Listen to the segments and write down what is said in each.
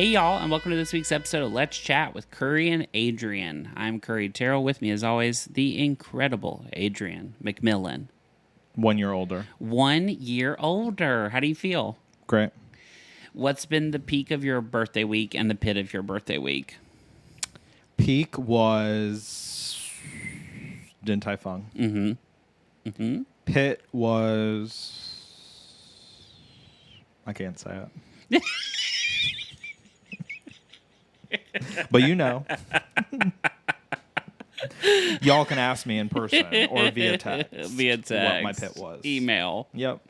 Hey, y'all, and welcome to this week's episode of Let's Chat with Curry and Adrian. I'm Curry Terrell. With me, as always, the incredible Adrian McMillan. 1 year older. 1 year older. How do you feel? Great. What's been the peak of your birthday week and the pit of your birthday week? Peak was Din Tai Fung. Mm-hmm. Mm-hmm. Pit was... I can't say it. But you know. Y'all can ask me in person or via text. Via text. What my pit was. Email. Yep.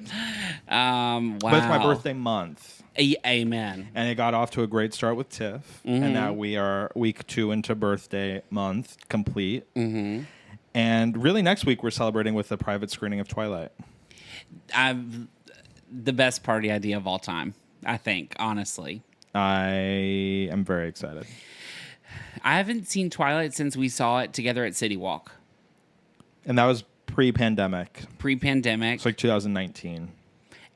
Wow. But it's my birthday month. Amen. And it got off to a great start with Tiff. Mm-hmm. And now we are week 2 into birthday month complete. Mm-hmm. And really next week we're celebrating with a private screening of Twilight. The best party idea of all time, I think, honestly. I am very excited. I haven't seen Twilight since we saw it together at City Walk. And that was pre-pandemic. Pre-pandemic. It's like 2019.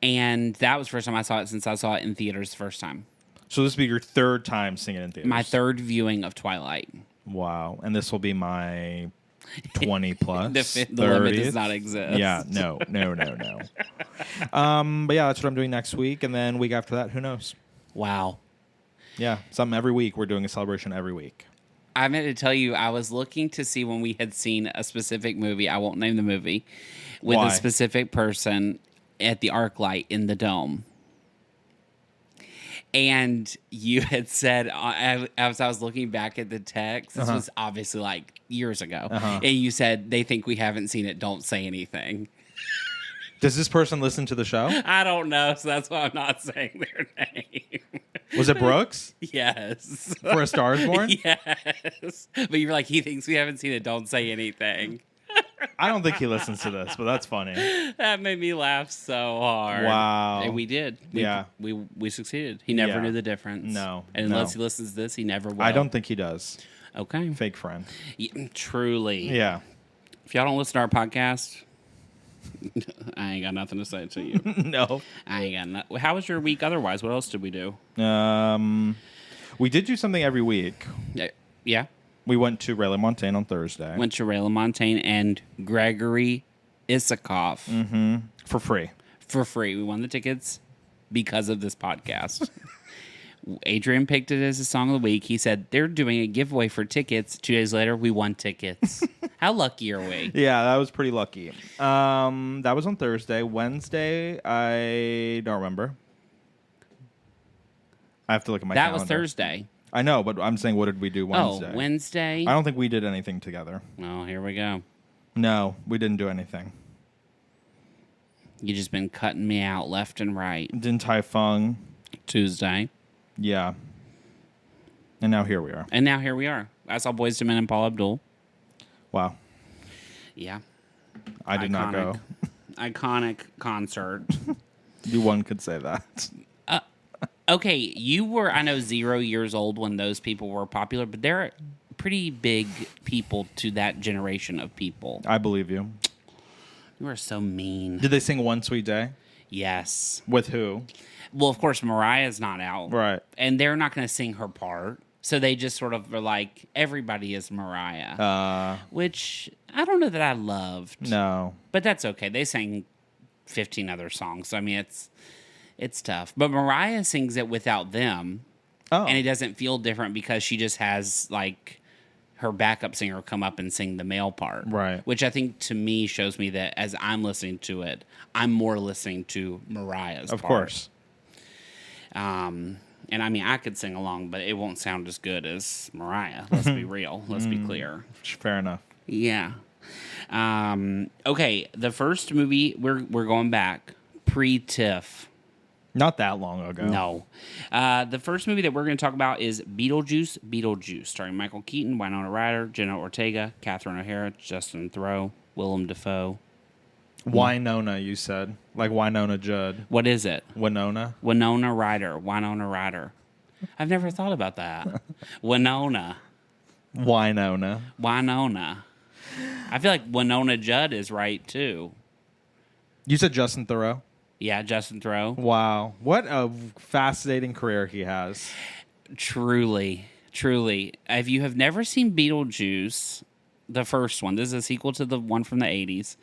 And that was the first time I saw it since I saw it in theaters the first time. So this will be your third time seeing it in theaters? My third viewing of Twilight. Wow. And this will be my 20 plus. The limit does not exist. Yeah, no. But yeah, that's what I'm doing next week. And then week after that, who knows? Wow. Yeah, something every week. We're doing a celebration every week. I meant to tell you, I was looking to see when we had seen a specific movie. I won't name the movie. With Why? A specific person at the ArcLight in the Dome. And you had said, as I was looking back at the text, this was obviously like years ago, and you said, they think we haven't seen it, don't say anything. Does this person listen to the show? I don't know, so that's why I'm not saying their name. Was it Brooks? Yes. For A Star Is Born? Yes. But you're like, he thinks we haven't seen it, don't say anything. I don't think he listens to this, but that's funny. That made me laugh so hard. Wow. And we did. We succeeded. He never knew the difference. No. And unless he listens to this, he never will. I don't think he does. Okay. Fake friend. Yeah, truly. Yeah. If y'all don't listen to our podcast, I ain't got nothing to say to you. No. I ain't got How was your week otherwise? What else did we do? We did do something every week. Yeah. We went to Ray LaMontagne on Thursday. Went to Ray LaMontagne and Gregory Isikoff. Mm-hmm. For free. For free. We won the tickets because of this podcast. Adrian picked it as a song of the week. He said, they're doing a giveaway for tickets. 2 days later, we won tickets. How lucky are we? Yeah, that was pretty lucky. That was on Thursday. Wednesday, I don't remember. I have to look at my calendar. That was Thursday. I know, but I'm saying, what did we do Wednesday? Oh, Wednesday? I don't think we did anything together. Oh, here we go. No, we didn't do anything. You just been cutting me out left and right. Din Tai Fung. Tuesday. Yeah. And now here we are. I saw Boyz II Men and Paula Abdul. Wow. Yeah. I did not go. Iconic concert. One could say that. Okay, you were, I know, 0 years old when those people were popular, but they're pretty big people to that generation of people. I believe you. You are so mean. Did they sing One Sweet Day? Yes. With who? Well, of course, Mariah's not out. Right. And they're not going to sing her part. So they just sort of were like, everybody is Mariah. Which I don't know that I loved. No. But that's okay. They sang 15 other songs. So, I mean, it's tough. But Mariah sings it without them. Oh. And it doesn't feel different because she just has, like, her backup singer come up and sing the male part. Right. Which I think, to me, shows me that as I'm listening to it, I'm more listening to Mariah's part. Of course. And I mean, I could sing along, but it won't sound as good as Mariah. Let's be real. Let's be clear. Fair enough. Yeah. Okay, the first movie, we're going back pre-Tiff. Not that long ago. No. The first movie that we're going to talk about is Beetlejuice Beetlejuice, starring Michael Keaton, Winona Ryder, Jenna Ortega, Catherine O'Hara, Justin Theroux, Willem Dafoe. Winona, you said. Like Winona Judd. What is it? Winona? Winona Ryder. I've never thought about that. Winona. I feel like Winona Judd is right, too. You said Justin Theroux? Yeah, Justin Theroux. Wow. What a fascinating career he has. Truly. If you have never seen Beetlejuice, the first one, this is a sequel to the one from the 80s.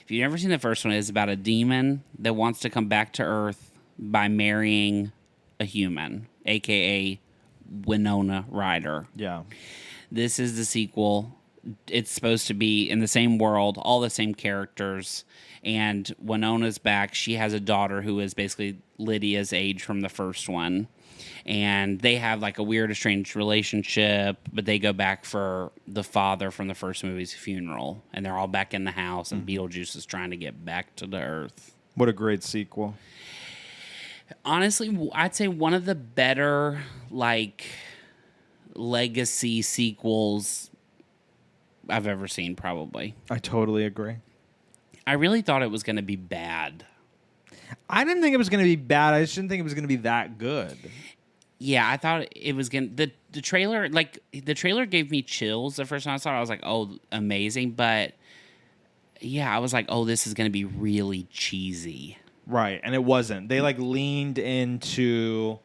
If you've never seen the first one, it's about a demon that wants to come back to Earth by marrying a human, a.k.a. Winona Ryder. Yeah. This is the sequel. It's supposed to be in the same world, all the same characters. And Winona's back. She has a daughter who is basically Lydia's age from the first one. And they have like a weird, estranged relationship, but they go back for the father from the first movie's funeral. And they're all back in the house, and Beetlejuice is trying to get back to the Earth. What a great sequel. Honestly, I'd say one of the better, like, legacy sequels I've ever seen, probably. I totally agree. I really thought it was going to be bad. I didn't think it was going to be bad. I just didn't think it was going to be that good. Yeah, I thought it was going to... The trailer, like, the trailer gave me chills the first time I saw it. I was like, oh, amazing. But, yeah, I was like, oh, this is going to be really cheesy. Right, and it wasn't. They, like, leaned into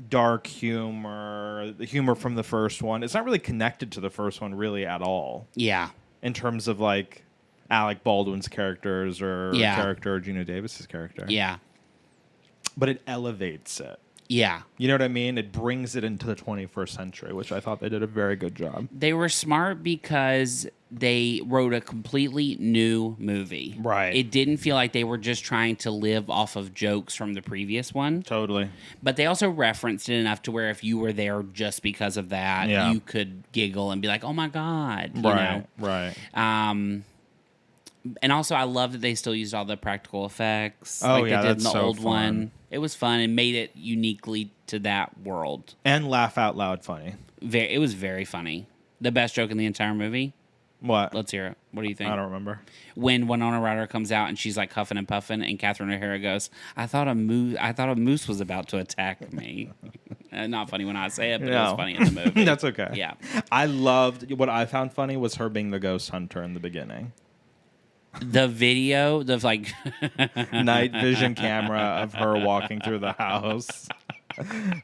dark humor, the humor from the first one. It's not really connected to the first one really at all. Yeah. In terms of, like, Alec Baldwin's characters or Gina Davis's character. Yeah. But it elevates it. Yeah. You know what I mean? It brings it into the 21st century, which I thought they did a very good job. They were smart because they wrote a completely new movie. Right. It didn't feel like they were just trying to live off of jokes from the previous one. Totally. But they also referenced it enough to where if you were there just because of that, you could giggle and be like, oh my God. You know? Right. And also, I love that they still used all the practical effects. Oh, like yeah, they did in the that's so old fun. one. It was fun and made it uniquely to that world. And laugh out loud funny. It was very funny. The best joke in the entire movie. What? Let's hear it. What do you think? I don't remember. When Winona Ryder comes out and she's like huffing and puffing, and Catherine O'Hara goes, I thought a moose was about to attack me." Not funny when I say it, but it was funny in the movie. That's okay. Yeah. I loved what I found funny was her being the ghost hunter in the beginning. The video, the like night vision camera of her walking through the house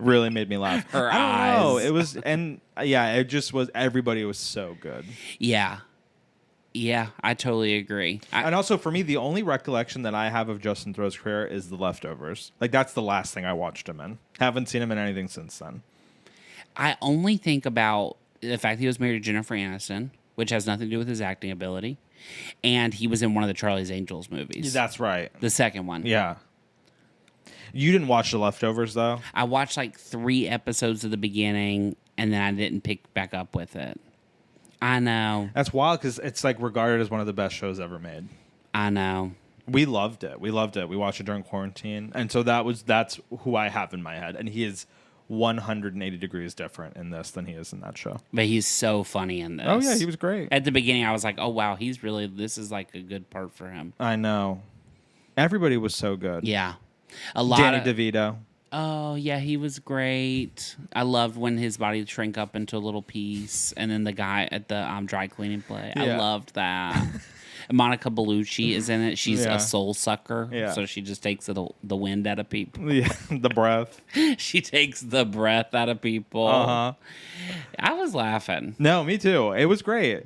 really made me laugh. Her I don't eyes. know. It was, and yeah, it just was. Everybody was so good. Yeah. Yeah, I totally agree. And also for me, the only recollection that I have of Justin Theroux's career is The Leftovers. Like that's the last thing I watched him in. Haven't seen him in anything since then. I only think about the fact that he was married to Jennifer Aniston, which has nothing to do with his acting ability. And he was in one of the Charlie's Angels movies. That's right. The second one. Yeah. You didn't watch The Leftovers, though? I watched like 3 episodes of the beginning, and then I didn't pick back up with it. I know. That's wild, because it's like regarded as one of the best shows ever made. I know. We loved it. We watched it during quarantine. And so that's who I have in my head. And he is 180 degrees different in this than he is in that show. But he's so funny in this. Oh, yeah, he was great. At the beginning, I was like, oh, wow, this is like a good part for him. I know. Everybody was so good. Yeah. A lot Danny of... DeVito. Oh, yeah, he was great. I loved when his body shrank up into a little piece. And then the guy at the dry cleaning play. Yeah. I loved that. Monica Bellucci is in it. She's a soul sucker. Yeah. So she just takes the wind out of people. Yeah, the breath. She takes the breath out of people. Uh-huh. I was laughing. No, me too. It was great.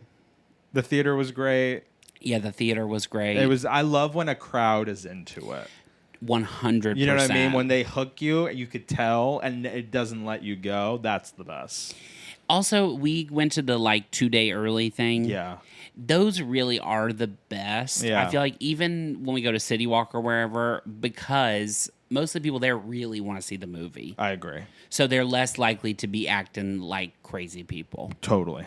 The theater was great. Yeah, the theater was great. I love when a crowd is into it. 100%. You know what I mean? When they hook you, you could tell, and it doesn't let you go. That's the best. Also, we went to the 2-day early thing. Yeah. Those really are the best. Yeah. I feel like even when we go to City Walk or wherever, because most of the people there really want to see the movie. I agree. So they're less likely to be acting like crazy people. Totally.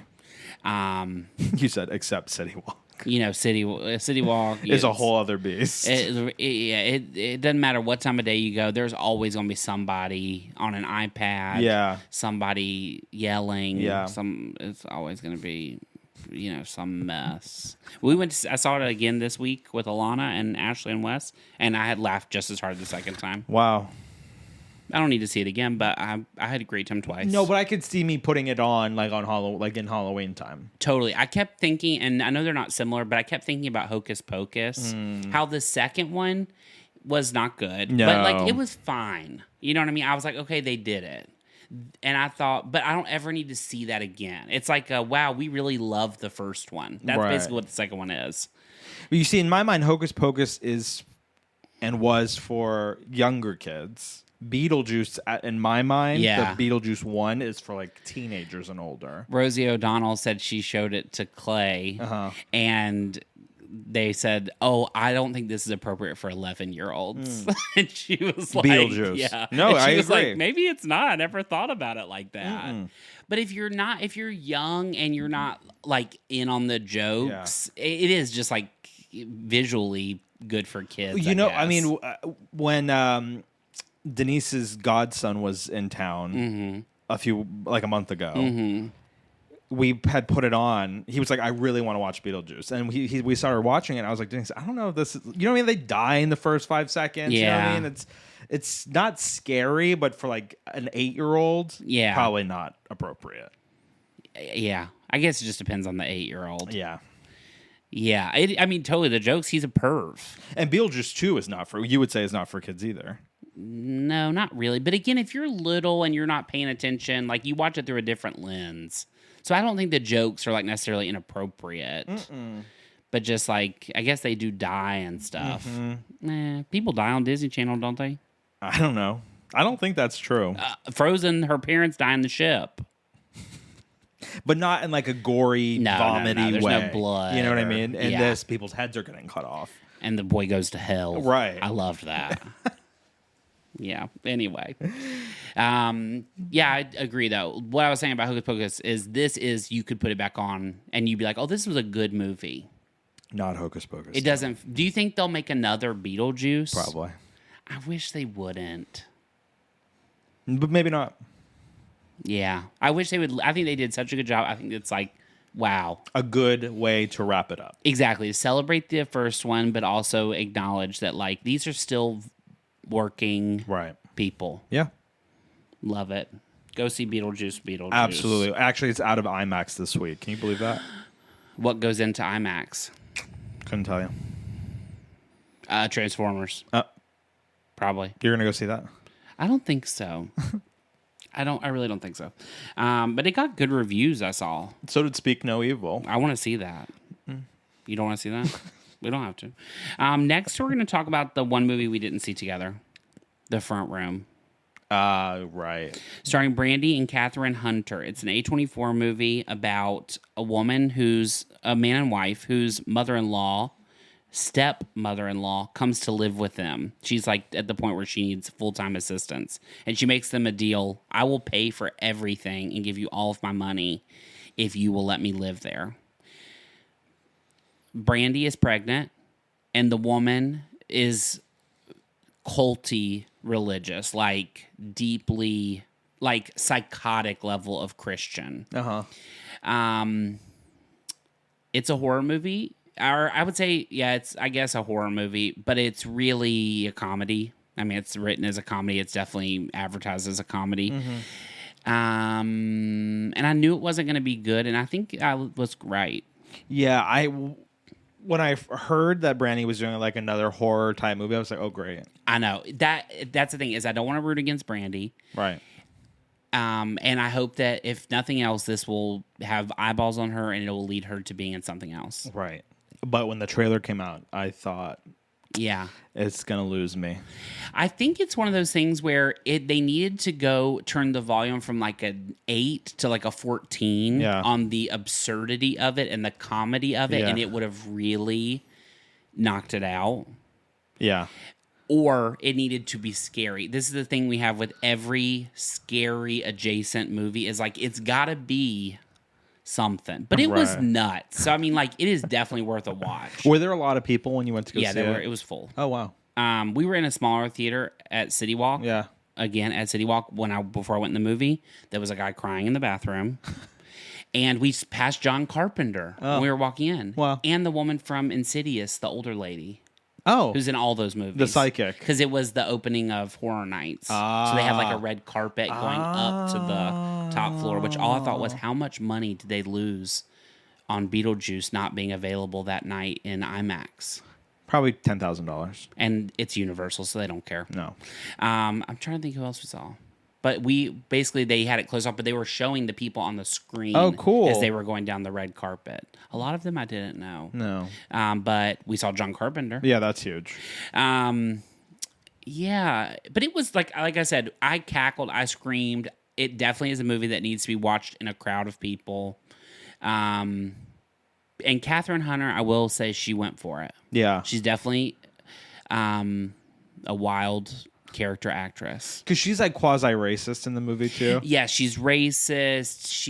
You said except City Walk. You know, City Walk is a whole other beast. It doesn't matter what time of day you go. There's always going to be somebody on an iPad. Yeah. Somebody yelling. Yeah. It's always going to be, some mess. I saw it again this week with Alana and Ashley and Wes, and I had laughed just as hard the second time. Wow. I don't need to see it again, but I had a great time twice. No, but I could see me putting it on in Halloween time. Totally. I kept thinking, and I know they're not similar, but I kept thinking about Hocus Pocus. How the second one was not good. No. But it was fine. You know what I mean? I was like, okay, they did it. And I thought, but I don't ever need to see that again. It's like, wow, we really love the first one. That's Right. basically what the second one is. But you see, in my mind, Hocus Pocus is and was for younger kids. Beetlejuice, in my mind, Yeah. the Beetlejuice 1 is for like teenagers and older. Rosie O'Donnell said she showed it to Clay, and they said, "Oh, I don't think this is appropriate for 11-year-olds." And she was like, Beetlejuice. "Yeah, No, and she I was agree. like, maybe it's not. I never thought about it like that." But if you're young and you're not like in on the jokes, it is just like visually good for kids. You know, guess. I mean, when Denise's godson was in town a month ago. We had put it on. He was like, I really want to watch Beetlejuice. And we started watching it. And I was like, Denise, I don't know if this is, you know what I mean? They die in the first 5 seconds. Yeah. You know what I mean? It's not scary, but for like an 8-year-old, probably not appropriate. Yeah. I guess it just depends on the 8-year-old. Yeah. Yeah. I mean, totally. The jokes, he's a perv. And Beetlejuice 2 is not for, you would say is not for kids either. No, not really. But again, if you're little and you're not paying attention, like you watch it through a different lens. So I don't think the jokes are like necessarily inappropriate. But just like, I guess they do die and stuff. People die on Disney Channel, don't they? I don't know. I don't think that's true. Frozen, her parents die in the ship. But not in like a gory, vomity There's way. no blood. You know what I mean? And Yeah. this, people's heads are getting cut off. And the boy goes to hell. Right. I loved that. Yeah. Anyway. Yeah, I agree, though. What I was saying about Hocus Pocus is you could put it back on and you'd be like, oh, this was a good movie. Not Hocus Pocus. It doesn't. Do you think they'll make another Beetlejuice? Probably. I wish they wouldn't. But maybe not. Yeah. I wish they would. I think they did such a good job. I think it's like, wow. A good way to wrap it up. Exactly. Celebrate the first one, but also acknowledge that, like, these are still working people. Yeah. Love it. Go see Beetlejuice Beetlejuice. Absolutely. Actually, it's out of IMAX this week. Can you believe that? What goes into IMAX? Couldn't tell you. Transformers. Probably. You're going to go see that? I don't think so. I really don't think so. But it got good reviews, I saw. So did Speak No Evil. I want to see that. You don't want to see that? We don't have to. Next, we're going to talk about the one movie we didn't see together, The Front Room. Right. Starring Brandy and Catherine Hunter. It's an A24 movie about a woman who's a man and wife whose stepmother-in-law comes to live with them. She's like at the point where she needs full-time assistance. And she makes them a deal. I will pay for everything and give you all of my money if you will let me live there. Brandy is pregnant, and the woman is culty religious, like deeply, like psychotic level of Christian. It's a horror movie. Or I would say, yeah, it's, I guess, a horror movie, but it's really a comedy. I mean, it's written as a comedy. It's definitely advertised as a comedy. And I knew it wasn't going to be good, and I think I was right. Yeah, when I heard that Brandy was doing like another horror type movie, I was like, oh, great. I know. That's the thing, is I don't want to root against Brandy. Right. And I hope that if nothing else, this will have eyeballs on her and it will lead her to being in something else. Right. But when the trailer came out, I thought, yeah, it's going to lose me. I think it's one of those things where they needed to turn the volume from like an 8 to like a 14 on the absurdity of it and the comedy of it, and it would have really knocked it out. Yeah. Or it needed to be scary. This is the thing we have with every scary adjacent movie, is like it's got to be something. But it was nuts. So I mean, like, it is definitely worth a watch. Were there a lot of people when you went to go see it? Yeah, it was full. Oh, wow. We were in a smaller theater at City Walk. Yeah. Again, at City Walk, before I went in the movie, there was a guy crying in the bathroom. And we passed John Carpenter when we were walking in. Wow. And the woman from Insidious, the older lady. Oh. Who's in all those movies. The psychic. Because it was the opening of Horror Nights. So they had like a red carpet going up to the top floor, which all I thought was, how much money did they lose on Beetlejuice not being available that night in IMAX? Probably $10,000. And it's Universal, so they don't care. No. I'm trying to think who else we saw. But they had it closed off, but they were showing the people on the screen. Oh, cool. As they were going down the red carpet. A lot of them I didn't know. No. But we saw John Carpenter. Yeah, that's huge. Yeah, but it was like I said, I cackled, I screamed. It definitely is a movie that needs to be watched in a crowd of people. And Catherine Hunter, I will say she went for it. Yeah. She's definitely a wild character actress. Because she's like quasi-racist in the movie too. Yeah, she's racist.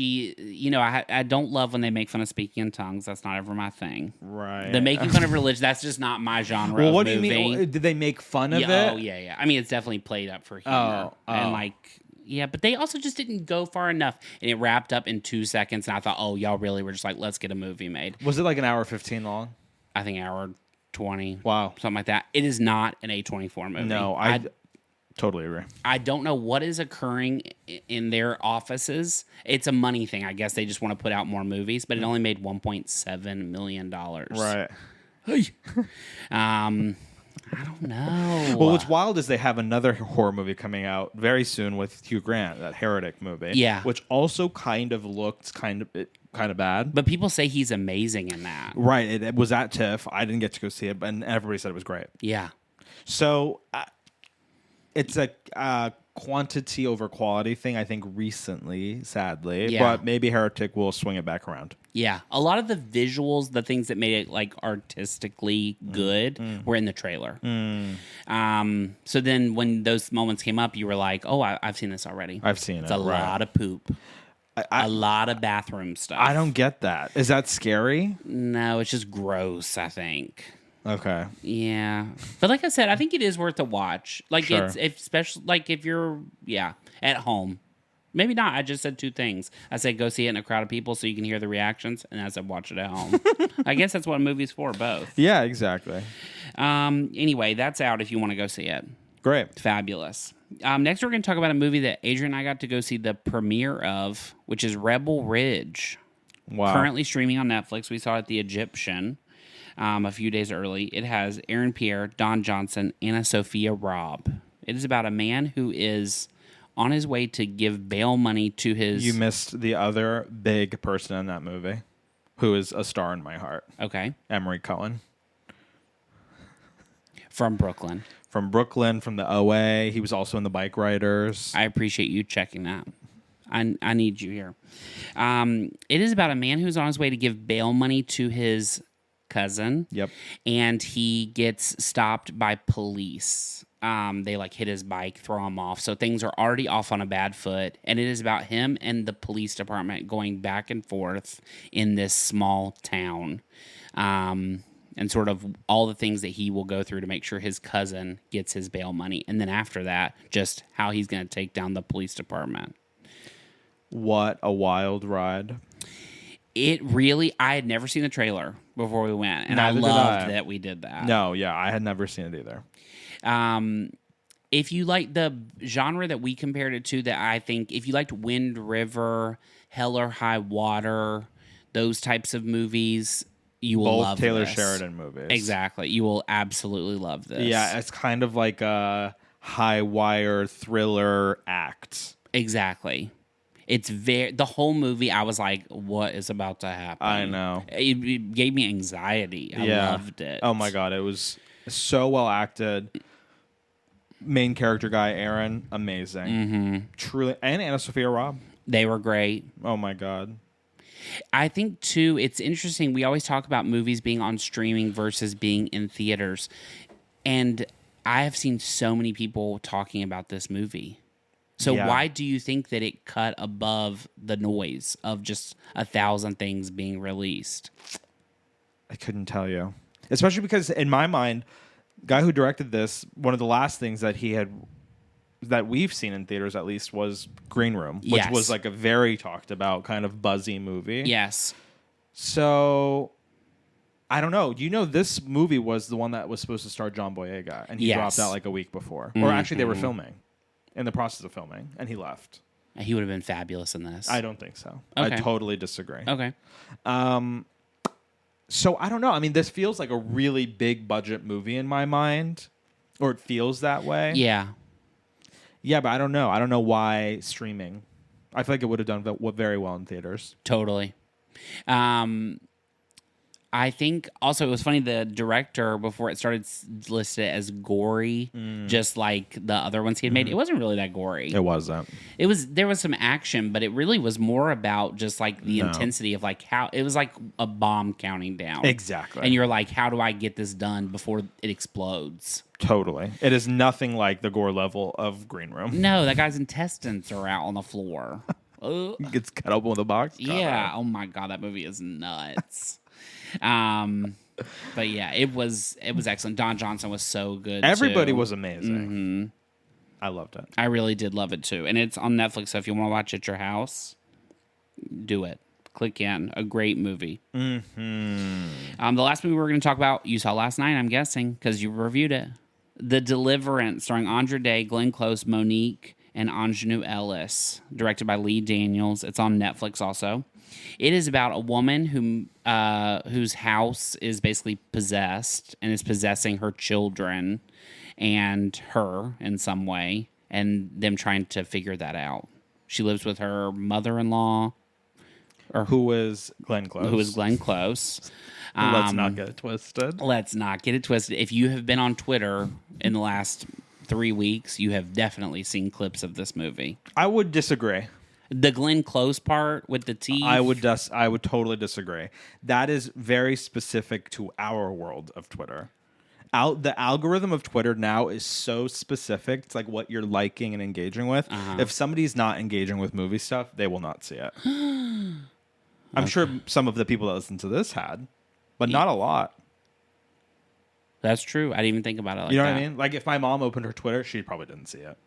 I don't love when they make fun of speaking in tongues. That's not ever my thing. Right. The making fun of religion, that's just not my genre Well, of what movie. do you mean? Did they make fun of it? Oh, yeah. I mean, it's definitely played up for humor. Oh. And yeah, but they also just didn't go far enough. And it wrapped up in 2 seconds. And I thought, oh, y'all really were just like, let's get a movie made. Was it like an hour 15 long? I think hour 20. Wow. Something like that. It is not an A24 movie. No, I totally agree. I don't know what is occurring in their offices. It's a money thing. I guess they just want to put out more movies, but it only made $1.7 million. Right. I don't know. Well, what's wild is they have another horror movie coming out very soon with Hugh Grant, that Heretic movie. Yeah. Which also kind of looked kind of bad. But people say he's amazing in that. Right. It was at TIFF. I didn't get to go see it, and everybody said it was great. Yeah. So it's a quantity over quality thing, I think, recently, sadly. Yeah. But maybe Heretic will swing it back around. Yeah. A lot of the visuals, the things that made it like artistically good were in the trailer. So then when those moments came up, you were like, oh, I've seen this already. I've seen it's it. It's a lot of poop. A lot of bathroom stuff. I don't get that. Is that scary? No, it's just gross, I think. Okay. Yeah. But like I said, I think it is worth a watch. Like Sure. it's especially like if you're at home. Maybe not. I just said two things. I said go see it in a crowd of people so you can hear the reactions, and I said watch it at home. I guess that's what a movie's for, both. Yeah, exactly. Anyway, that's out if you want to go see it. Great. Fabulous. Next, we're going to talk about a movie that Adrian and I got to go see the premiere of, which is Rebel Ridge. Wow. Currently streaming on Netflix. We saw it at the Egyptian a few days early. It has Aaron Pierre, Don Johnson, Anna Sophia Robb. It is about a man who is on his way to give bail money to his... You missed the other big person in that movie, who is a star in my heart. Okay. Emery Cohen. From Brooklyn. From Brooklyn, from the OA. He was also in the Bike Riders. I appreciate you checking that. I need you here. It is about a man who's on his way to give bail money to his cousin. Yep. And he gets stopped by police. They hit his bike, throw him off. So things are already off on a bad foot. And it is about him and the police department going back and forth in this small town. And sort of all the things that he will go through to make sure his cousin gets his bail money. And then after that, just how he's going to take down the police department. What a wild ride. It really, I had never seen the trailer before we went. And Neither I loved that we did that. No, yeah, I had never seen it either. If you like the genre that we compared it to, that I think, if you liked Wind River, Hell or High Water, those types of movies, you will love Both Taylor this. Sheridan movies. Exactly. You will absolutely love this. Yeah, it's kind of like a high wire thriller act. Exactly. It's the whole movie, I was like, what is about to happen? I know. It gave me anxiety. I loved it. Oh my God, it was so well acted. Main character guy, Aaron, amazing. Mm-hmm. Truly. And Anna Sophia Robb. They were great. Oh my God. I think, too, it's interesting. We always talk about movies being on streaming versus being in theaters. And I have seen so many people talking about this movie. So why do you think that it cut above the noise of just 1,000 things being released? I couldn't tell you. Especially because, in my mind, the guy who directed this, one of the last things that he had... that we've seen in theaters at least was Green Room, which was like a very talked about kind of buzzy movie. Yes. So I don't know. You know, this movie was the one that was supposed to star John Boyega, and he dropped out like a week before. Or actually, they were filming, in the process of filming, and he left. He would have been fabulous in this. I don't think so. Okay. I totally disagree. Okay. So I don't know. I mean, this feels like a really big budget movie in my mind, or it feels that way. Yeah. Yeah, but I don't know. I don't know why streaming. I feel like it would have done very well in theaters. Totally. I think also it was funny, the director, before it started, listed it as gory, just like the other ones he had made. It wasn't really that gory. It wasn't. There was some action, but it really was more about just like the intensity of like how it was like a bomb counting down. Exactly. And you're like, how do I get this done before it explodes? Totally. It is nothing like the gore level of Green Room. No, that guy's intestines are out on the floor. He gets cut open with a box. Yeah. Oh my God, that movie is nuts. But yeah, it was excellent. Don Johnson was so good. Everybody too. was amazing. I loved it. I really did love it too. And it's on Netflix, so if you want to watch it at your house, do it. Click in. A great movie. The last movie we're going to talk about, you saw last night, I'm guessing, because you reviewed it. The Deliverance, starring Andra Day, Glenn Close, Monique, and Ingenue Ellis, directed by Lee Daniels. It's on Netflix also. It is about a woman whose house is basically possessed and is possessing her children and her in some way, and them trying to figure that out. She lives with her mother-in-law. Who is Glenn Close? Who is Glenn Close. Let's not get it twisted. Let's not get it twisted. If you have been on Twitter in the last 3 weeks, you have definitely seen clips of this movie. I would disagree. The Glenn Close part with the teeth. I would totally disagree. That is very specific to our world of Twitter. The algorithm of Twitter now is so specific. It's like what you're liking and engaging with. If somebody's not engaging with movie stuff, they will not see it. I'm sure some of the people that listen to this had, but not a lot. That's true. I didn't even think about it like that. You know what I mean? Like if my mom opened her Twitter, she probably didn't see it.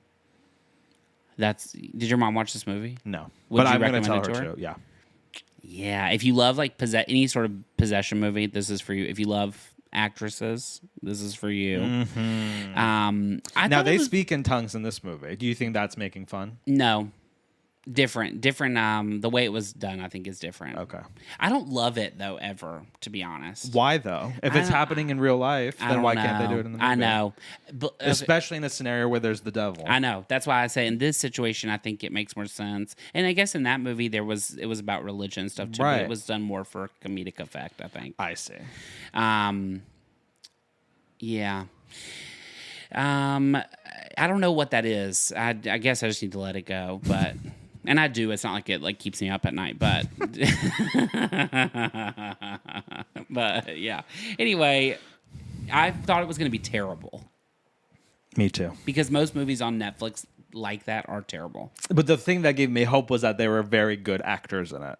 Did your mom watch this movie? No. Would but you I'm going to tell recommend it her to to. Yeah. Yeah. If you love like any sort of possession movie, this is for you. If you love actresses, this is for you. Now they speak in tongues in this movie. Do you think that's making fun? No. Different. The way it was done, I think, is different. Okay. I don't love it though, ever, to be honest. Why though? If it's happening in real life, then why can't they do it in the movie? I know, but, especially in a scenario where there's the devil. I know. That's why I say in this situation, I think it makes more sense. And I guess in that movie, it was about religion and stuff too. Right. But it was done more for comedic effect, I think. I see. Yeah. I don't know what that is. I guess I just need to let it go, but. And I do. It's not like it keeps me up at night, but but yeah. Anyway, I thought it was going to be terrible. Me too. Because most movies on Netflix like that are terrible. But the thing that gave me hope was that they were very good actors in it.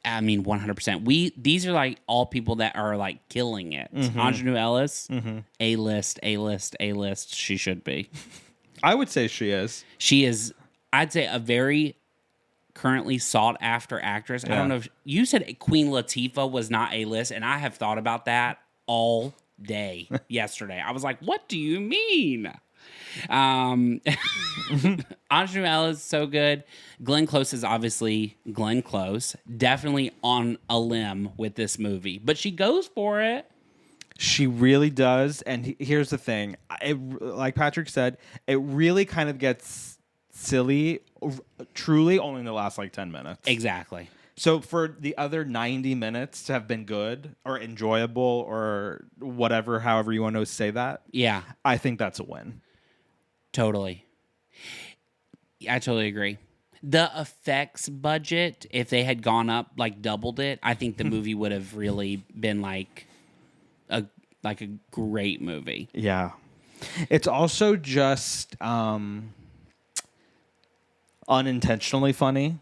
I mean, 100%. These are like all people that are like killing it. Ingenue Ellis, A-list. She should be. I would say she is. She is. I'd say a very currently sought after actress. Yeah. I don't know if you said Queen Latifah was not A-list, and I have thought about that all day yesterday. I was like, what do you mean? Ingenue Ellis is so good. Glenn Close is obviously Glenn Close. Definitely on a limb with this movie, but she goes for it. She really does. And here's the thing. Like Patrick said, it really kind of gets silly, truly only in the last like 10 minutes. Exactly. So for the other 90 minutes to have been good or enjoyable or whatever, however you want to say that, yeah, I think that's a win. Totally. I totally agree. The effects budget, if they had gone up, like doubled it, I think the movie would have really been like a great movie. Yeah. It's also just unintentionally funny.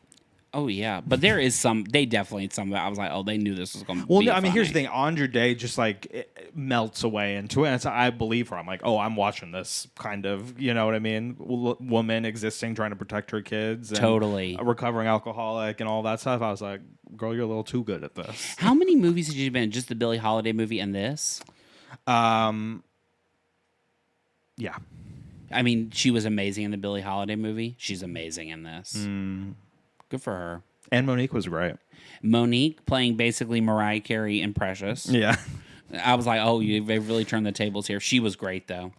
Oh yeah, but there is some. They definitely some. I was like, oh, they knew this was going to. Well, be I mean, funny. here's the thing: Andra Day just like it melts away into it, and so I believe her. I'm like, oh, I'm watching this kind of, you know what I mean? Woman existing, trying to protect her kids, and totally a recovering alcoholic, and all that stuff. I was like, girl, you're a little too good at this. How many movies had you been in? Just the Billie Holiday movie and this? Yeah. I mean, she was amazing in the Billie Holiday movie. She's amazing in this. Good for her. And Monique was great. Monique playing basically Mariah Carey and Precious. Yeah. I was like, oh, they've really turned the tables here. She was great, though.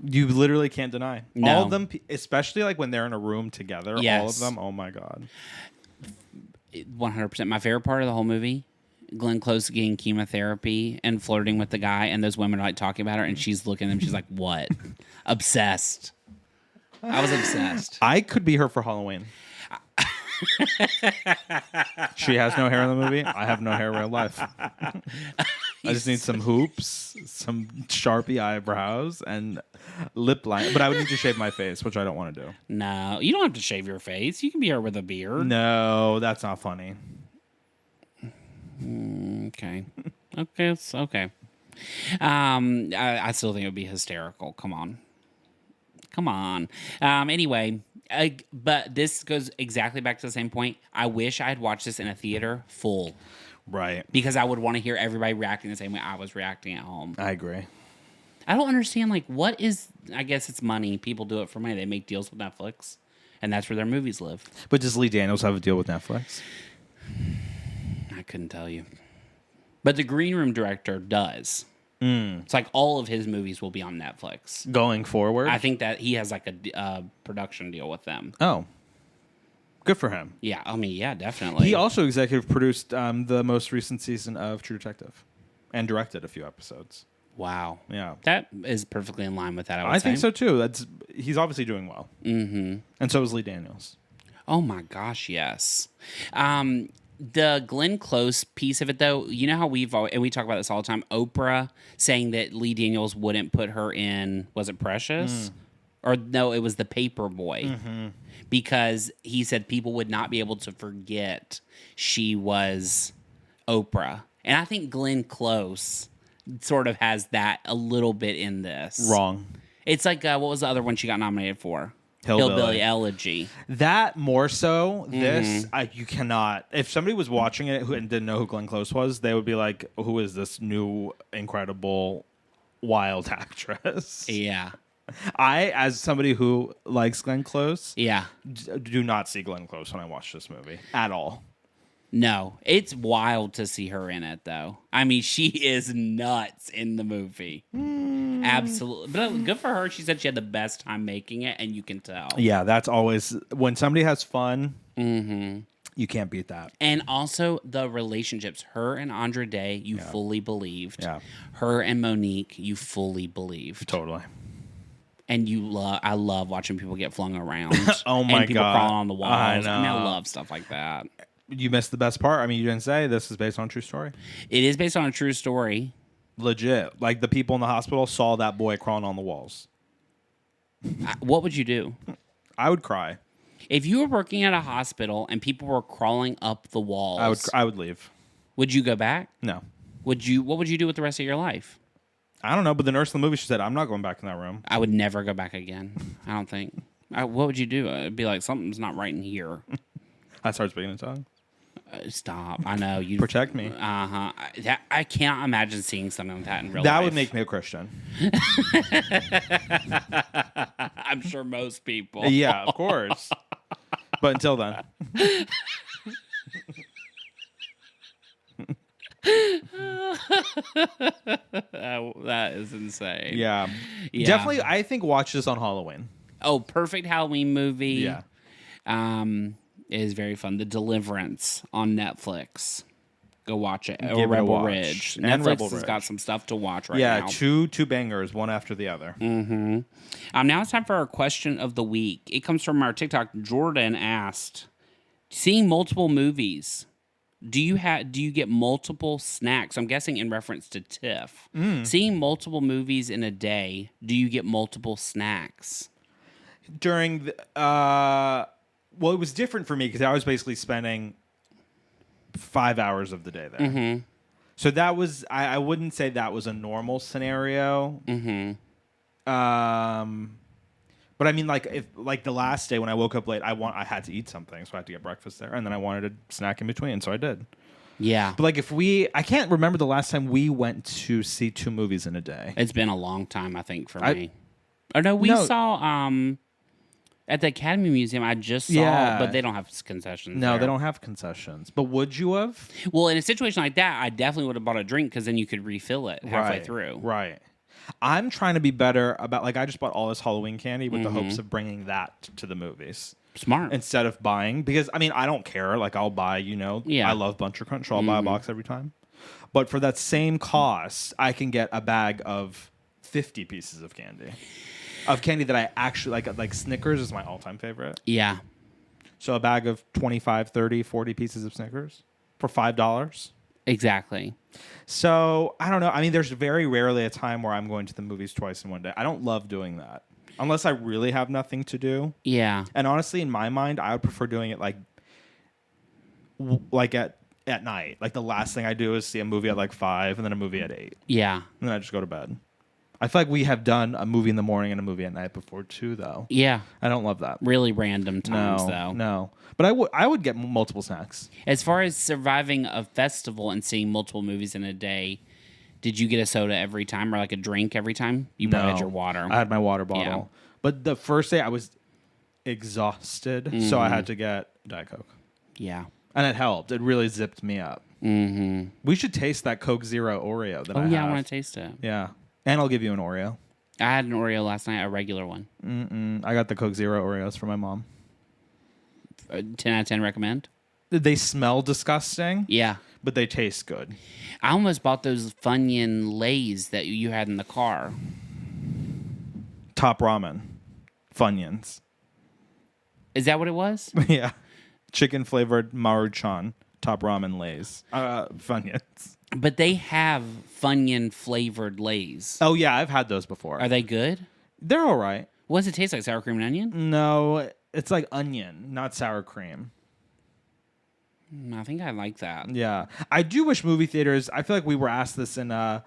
You literally can't deny. No. All of them, especially like when they're in a room together, Yes. all of them, oh my God. 100%. My favorite part of the whole movie, Glenn Close getting chemotherapy and flirting with the guy, and those women are like talking about her, and she's looking at them. She's like, what? Obsessed. I was obsessed. I could be her for Halloween. She has no hair in the movie. I have no hair in real life. I just need some hoops, some Sharpie eyebrows, and lip line. But I would need to shave my face, which I don't want to do. No, you don't have to shave your face. You can be her with a beard. No, that's not funny. Okay. Okay. It's okay. I still think it would be hysterical. Come on. Anyway, but this goes exactly back to the same point. I wish I had watched this in a theater full. Right. Because I would want to hear everybody reacting the same way I was reacting at home. I agree. I don't understand, like, what is... I guess it's money. People do it for money. They make deals with Netflix, and that's where their movies live. But does Lee Daniels have a deal with Netflix? I couldn't tell you. But the Green Room director does. It's like all of his movies will be on Netflix. Going forward? I think that he has like a production deal with them. Oh. Good for him. Yeah, I mean, yeah, definitely. He also executive produced the most recent season of True Detective and directed a few episodes. Wow. Yeah. That is perfectly in line with that, I would say. think so, too. He's obviously doing well. Mm-hmm. And so is Lee Daniels. Oh, my gosh, yes. The Glenn Close piece of it, though, you know how we talk about this all the time, Oprah saying that Lee Daniels wouldn't put her in, was it Precious? Or no, it was The Paper Boy. Because he said people would not be able to forget she was Oprah. And I think Glenn Close sort of has that a little bit in this. Wrong. It's like, what was the other one she got nominated for? Hillbilly Elegy. That more so, this, you cannot. If somebody was watching it and didn't know who Glenn Close was, they would be like, who is this new, incredible, wild actress? Yeah. I, as somebody who likes Glenn Close, Yeah. do not see Glenn Close when I watch this movie at all. No, it's wild to see her in it, though. I mean, she is nuts in the movie. Absolutely. But good for her. She said she had the best time making it, and you can tell. Yeah, that's always... When somebody has fun, you can't beat that. And also, the relationships. Her and Andra Day, you fully believed. Yeah. Her and Monique, you fully believed. Totally. And I love watching people get flung around. Oh, my and people God. crawling on the walls. I know. I love stuff like that. You missed the best part. I mean, you didn't say this is based on a true story. It is based on a true story. Legit. Like, the people in the hospital saw that boy crawling on the walls. What would you do? I would cry. If you were working at a hospital and people were crawling up the walls, I would leave. would you go back? No. What would you do with the rest of your life? I don't know, but the nurse in the movie, she said, I'm not going back in that room. I would never go back again. I don't think. What would you do? It'd be like, something's not right in here. I started speaking in tongues. Stop. I know. You Protect me. Uh-huh. I can't imagine seeing something like that in real life. That would make me a Christian. I'm sure most people. Yeah, of course. But until then. That is insane. Yeah. Yeah. Definitely, I think watch this on Halloween. Oh, perfect Halloween movie. Yeah. It is very fun. The Deliverance on Netflix. Go watch it. Give Or it a Rebel watch. Ridge. And Netflix Rebel has Ridge. got some stuff to watch right Yeah, now. two bangers, one after the other. Now it's time for our question of the week. It comes from our TikTok. Jordan asked, seeing multiple movies, do you get multiple snacks? I'm guessing in reference to Tiff. Seeing multiple movies in a day, do you get multiple snacks? During the... well, it was different for me because I was basically spending 5 hours of the day there. So that was... I wouldn't say that was a normal scenario. But I mean, like the last day when I woke up late, I had to eat something, so I had to get breakfast there, and then I wanted a snack in between, so I did. Yeah. But I can't remember the last time we went to see 2 movies in a day. It's been a long time, I think, for me. Oh, no, we saw At the Academy Museum, I just saw, but they don't have concessions. No, there. they don't have concessions. But would you have? Well, in a situation like that, I definitely would have bought a drink because then you could refill it halfway through. Right. I'm trying to be better about, like, I just bought all this Halloween candy with the hopes of bringing that to the movies. Smart. Instead of buying, because, I mean, I don't care. Like, I'll buy, I love Buncher Crunch, so I'll buy a box every time. But for that same cost, I can get a bag of 50 pieces of candy. Of candy that I actually like Snickers is my all-time favorite. Yeah. So a bag of 25, 30, 40 pieces of Snickers for $5. Exactly. So, I don't know. I mean, there's very rarely a time where I'm going to the movies twice in one day. I don't love doing that. Unless I really have nothing to do. Yeah. And honestly, in my mind, I would prefer doing it like at night. Like the last thing I do is see a movie at like 5 and then a movie at 8. Yeah. And then I just go to bed. I feel like we have done a movie in the morning and a movie at night before too, though. Yeah. I don't love that. Really random times, though. No. But I would get multiple snacks. As far as surviving a festival and seeing multiple movies in a day, did you get a soda every time or like a drink every time? You probably had your water. I had my water bottle. Yeah. But the first day I was exhausted, so I had to get Diet Coke. Yeah. And it helped. It really zipped me up. Mm-hmm. We should taste that Coke Zero Oreo that I have. Oh, yeah, I want to taste it. Yeah. And I'll give you an Oreo. I had an Oreo last night, a regular one. I got the Coke Zero Oreos for my mom. 10 out of 10 recommend? They smell disgusting. Yeah. But they taste good. I almost bought those Funyun Lays that you had in the car. Top Ramen. Funyuns. Is that what it was? Yeah. Chicken flavored Maruchan. Top Ramen Lays. Funyuns. But they have Funyun flavored Lays. Oh, yeah. I've had those before. Are they good? They're all right. What does it taste like? Sour cream and onion? No. It's like onion, not sour cream. I think I like that. Yeah. I do wish movie theaters, I feel like we were asked this in our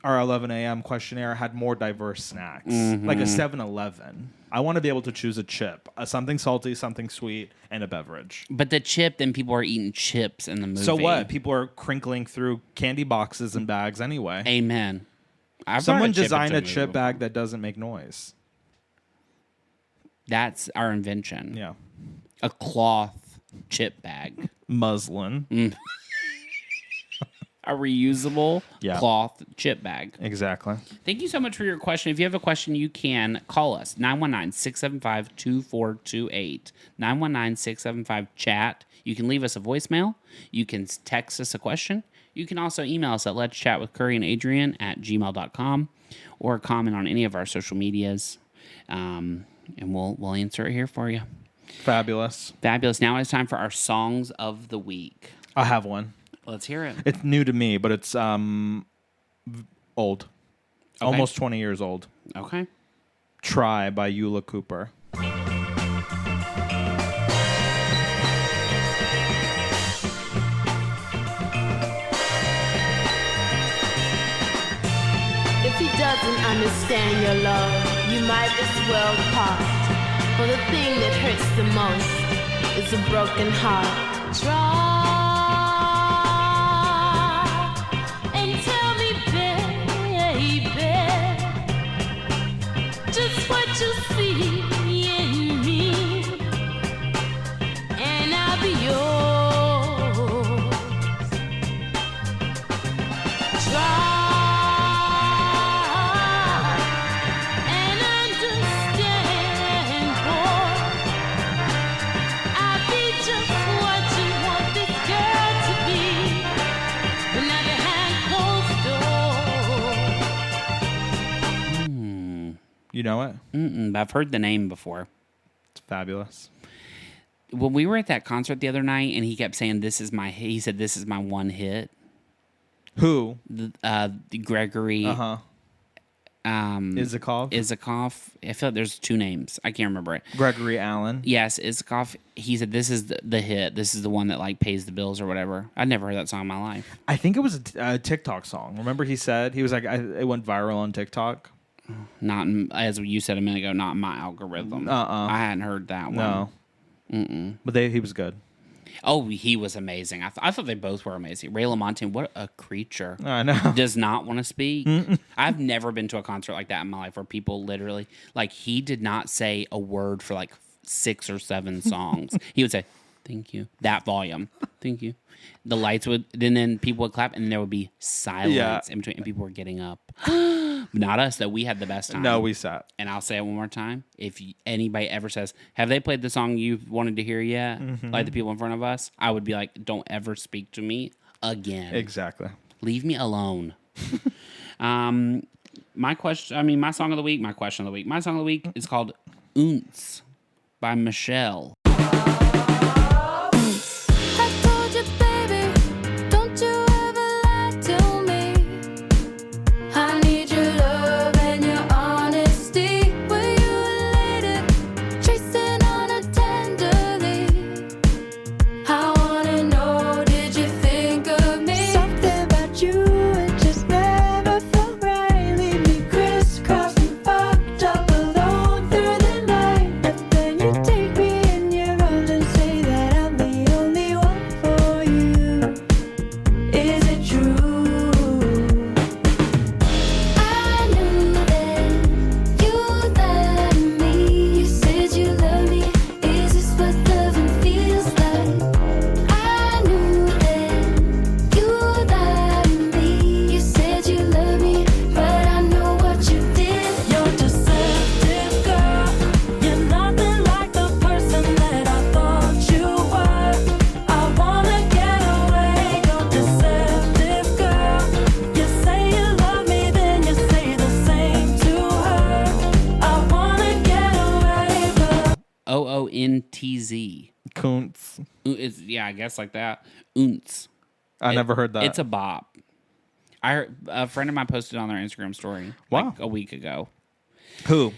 11 a.m. questionnaire, had more diverse snacks. Like a 7-Eleven. I want to be able to choose a chip, something salty, something sweet, and a beverage. But the chip, then people are eating chips in the movie. So what? People are crinkling through candy boxes and bags anyway. Amen. Someone design a chip bag that doesn't make noise. That's our invention. Yeah. A cloth chip bag. Muslin. A reusable cloth chip bag. Exactly. Thank you so much for your question. If you have a question, you can call us 919-675-2428. 919-675-CHAT. You can leave us a voicemail. You can text us a question. You can also email us at letschatwithcurryandadrian@gmail.com or comment on any of our social medias. And we'll answer it here for you. Fabulous. Fabulous. Now it's time for our songs of the week. I have one. Let's hear it. It's new to me, but it's old. Okay. Almost 20 years old. Okay. Try by Eula Cooper. If he doesn't understand your love, you might as well part. For the thing that hurts the most is a broken heart. Try and tell me, baby, just what you see in me, and I'll be yours. Try. You know it? I've heard the name before. It's fabulous. When we were at that concert the other night, and he kept saying, he said, this is my one hit. Who? Gregory. Uh-huh. Izakov? Izakov. I feel like there's two names. I can't remember it. Gregory Allen. Yes, Izakov. He said, this is the hit. This is the one that like pays the bills or whatever. I'd never heard that song in my life. I think it was a TikTok song. Remember he said? He was like, it went viral on TikTok. Not, as you said a minute ago, not my algorithm. I hadn't heard that one. No. But he was good. Oh, he was amazing. I thought they both were amazing. Ray LaMontagne, what a creature. I know. Does not want to speak. I've never been to a concert like that in my life where people literally, like, he did not say a word for like 6 or 7 songs. He would say, "Thank you." That volume. "Thank you." The lights would, and then people would clap, and there would be silence in between, and people were getting up. Not us, though. We had the best time. No, we sat. And I'll say it one more time. If anybody ever says, "Have they played the song you've wanted to hear yet?" Like the people in front of us, I would be like, "Don't ever speak to me again. Exactly. Leave me alone." My question of the week is called Ounce by Michelle. I told you, baby, don't you ever lie to me. I need your love and your honesty. Were you elated, chasing on it tenderly? I wanna know, did you think of me? Something about you, it just never felt right. Leave me crisscrossing, fucked up alone through the night. But then you take me in your arms and say that I'm the only one for you. Is it true? I knew that you loved me. You said you love me. Is this what loving feels like? I knew that you loved me. You said you love me, but I know what you did. You're deceptive, girl. You're nothing like the person that I thought you were. I wanna get away. You're deceptive, girl. You say you love me, then you say the same to her. I wanna get away, but OONTZ. Kuntz. I guess like that. Ounce. I never heard that. It's a bop. I heard, a friend of mine posted on their Instagram story Wow. like a week ago. Who?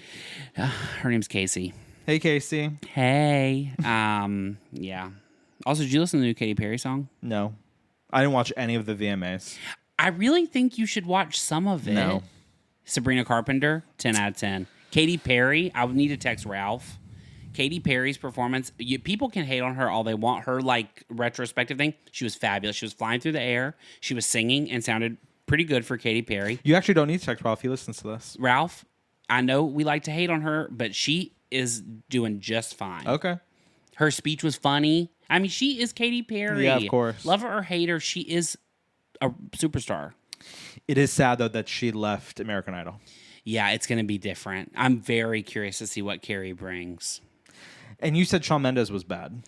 Her name's Casey. Hey, Casey. Hey. Yeah. Also, did you listen to the new Katy Perry song? No. I didn't watch any of the VMAs. I really think you should watch some of it. No. Sabrina Carpenter, 10 out of 10. Katy Perry, I would need to text Ralph. Katy Perry's performance, people can hate on her all they want. Her like retrospective thing, she was fabulous. She was flying through the air. She was singing and sounded pretty good for Katy Perry. You actually don't need to text Ralph. He listens to this. Ralph, I know we like to hate on her, but she is doing just fine. Okay. Her speech was funny. I mean, she is Katy Perry. Yeah, of course. Love her or hate her, she is a superstar. It is sad, though, that she left American Idol. Yeah, it's going to be different. I'm very curious to see what Carrie brings. And you said Shawn Mendes was bad.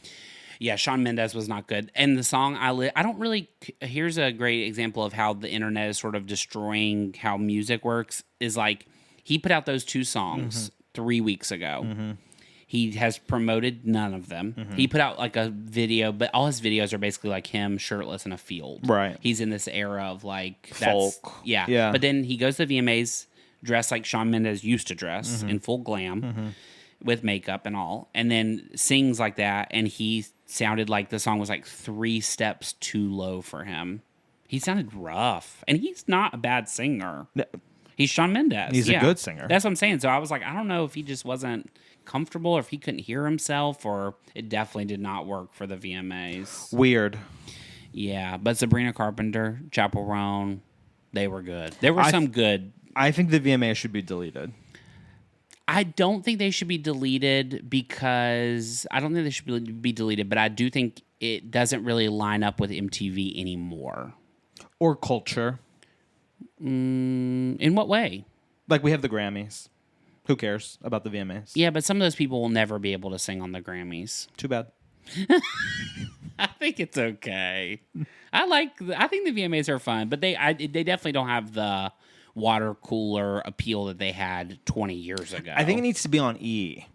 Yeah, Shawn Mendes was not good. And the song I don't really... Here's a great example of how the internet is sort of destroying how music works. Is like, he put out those 2 songs 3 weeks ago. He has promoted none of them. He put out like a video, but all his videos are basically like him shirtless in a field. Right. He's in this era of like... Folk. Yeah. But then he goes to the VMAs dressed like Shawn Mendes used to dress, in full glam. With makeup and all, and then sings like that, and he sounded like the song was like 3 steps too low for him. He sounded rough, and he's not a bad singer. No. He's Shawn Mendes. He's a good singer. That's what I'm saying. So I was like, I don't know if he just wasn't comfortable, or if he couldn't hear himself, or it definitely did not work for the VMAs. Weird. Yeah, but Sabrina Carpenter, Chappell Roan, they were good. There were some good. I think the VMA should be deleted. I don't think they should be deleted but I do think it doesn't really line up with MTV anymore. Or culture. In what way? Like, we have the Grammys. Who cares about the VMAs? Yeah, but some of those people will never be able to sing on the Grammys. Too bad. I think it's okay. I think the VMAs are fun, but they definitely don't have the water cooler appeal that they had 20 years ago. I think it needs to be on E.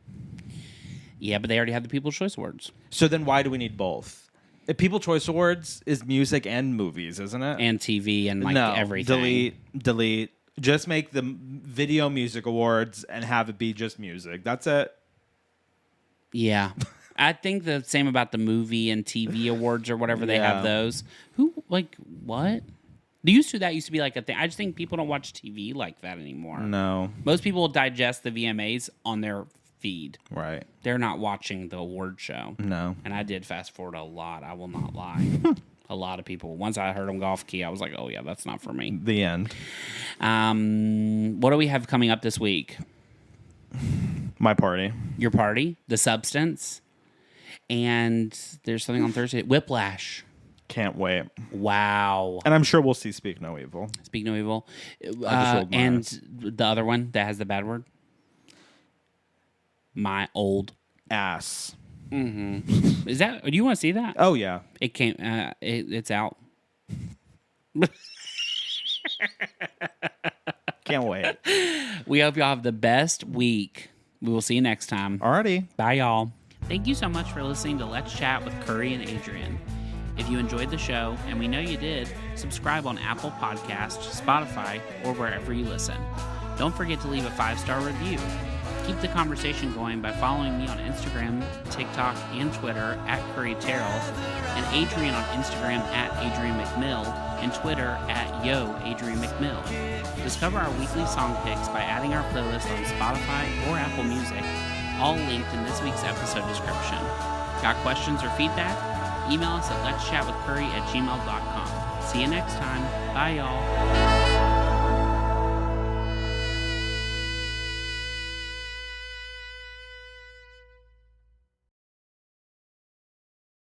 Yeah, but they already have the People's Choice Awards. So then why do we need both? The People's Choice Awards is music and movies, isn't it? And TV and everything. Delete. Just make the Video Music Awards and have it be just music. That's it. Yeah. I think the same about the movie and TV awards or whatever they have those. What? That used to be like a thing. I just think people don't watch TV like that anymore. No. Most people digest the VMAs on their feed. Right. They're not watching the award show. No. And I did fast forward a lot. I will not lie. A lot of people. Once I heard them go off key, I was like, oh, yeah, that's not for me. The end. What do we have coming up this week? My party. Your Party, The Substance, and there's something on Thursday. Whiplash. Can't wait. Wow. And I'm sure we'll see Speak No Evil. Speak No Evil. rolled my And eyes. the other one that has the bad word. My Old Ass. Is that? Do you want to see that? Oh, yeah. It came. It's out. Can't wait. We hope y'all have the best week. We will see you next time. Alrighty. Bye, y'all. Thank you so much for listening to Let's Chat with Curry and Adrian. If you enjoyed the show, and we know you did, subscribe on Apple Podcasts, Spotify, or wherever you listen. Don't forget to leave a 5-star review. Keep the conversation going by following me on Instagram, TikTok, and Twitter at Curry Terrell, and Adrian on Instagram at Adrian McMill, and Twitter at Yo Adrian McMill. Discover our weekly song picks by adding our playlist on Spotify or Apple Music, all linked in this week's episode description. Got questions or feedback? Email us at letschatwithcurry@gmail.com. See you next time. Bye, y'all.